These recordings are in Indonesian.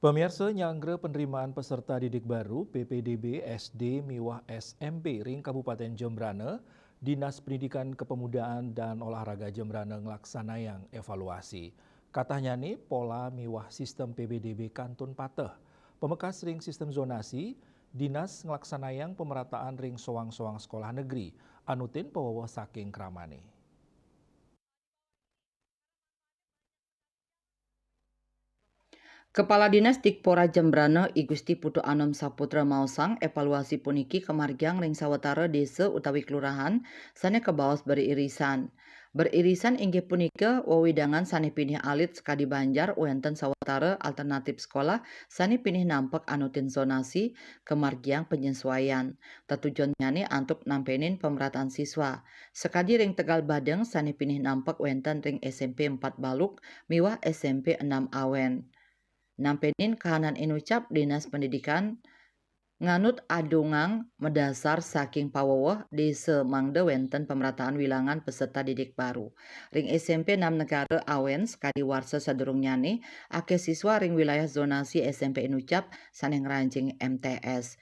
Pemirsa nyangre penerimaan peserta didik baru PPDB SD Miwah SMP Ring Kabupaten Jembrane, Dinas Pendidikan Kepemudaan dan Olahraga Jembrane ngelaksanayang evaluasi. Katanya nih pola miwah sistem PPDB Kantun Pateh. Pemekas ring sistem zonasi, Dinas ngelaksanayang pemerataan ring soang-soang sekolah negeri, anutin pewawa saking kramane. Kepala Dinas Dikpora Jembrane I Gusti Putu Anom Saputra Mausang evaluasi puniki kemargiang ring sawetara desa utawi kelurahan sane kebaos beririsan. Beririsan inggih punika wewidangan sane pinih alit sekadi Banjar wenten sawetara alternatif sekolah sane pinih nampek anutin zonasi kemargiang penyesuaian. Tetujuannya antuk nampenin pemerataan siswa. Sekadi ring Tegal Badeng sane pinih nampek wenten ring SMP 4 Baluk miwah SMP 6 Awen. Nampenin kahanan inucap Dinas Pendidikan nganut adungang medasar saking pawawah desa mangde wenten pemerataan wilangan peserta didik baru. Ring SMP 6 negara awen sekali warsa sadurung nyane ake siswa ring wilayah zonasi SMP inucap saning ranjing MTS.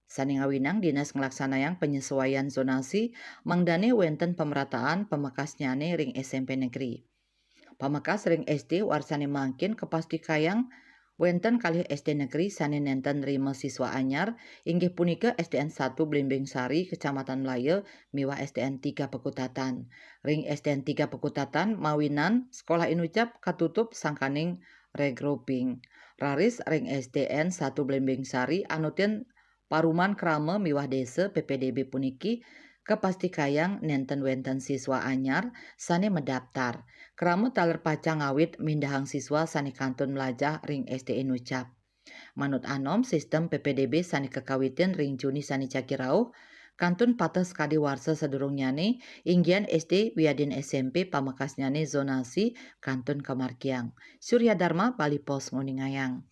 Saning awinang Dinas ngelaksanayang penyesuaian zonasi mangdane wenten pemerataan pemekas nyane ring SMP negeri. Pamekas ring SD warsane mangkin kepasti kayang wenten kalih SD negeri sane nenten nerima siswa anyar inggih punika SDN 1 Blimbing Sari Kecamatan Melayu miwah SDN 3 Pekutatan. Ring SDN 3 Pekutatan mawinan sekolah inucap katutup sangkaning regrouping. Raris ring SDN 1 Blimbing Sari anutin Paruman Krame miwah desa PPDB puniki kepasti kayang nenten wenten siswa anyar sane mendaftar. Keramu taler pacang ngawit mindahang siswa sani kantun melajah ring SD Inucap. Manut anom sistem PPDB sani kekawitin ring Juni sani cakirau, kantun pates kadi warsa sedurung nyane, inggian SD Wiadin SMP pamekas nyane zonasi kantun Kemarkiang. Surya Dharma Bali Pos Nguningayang.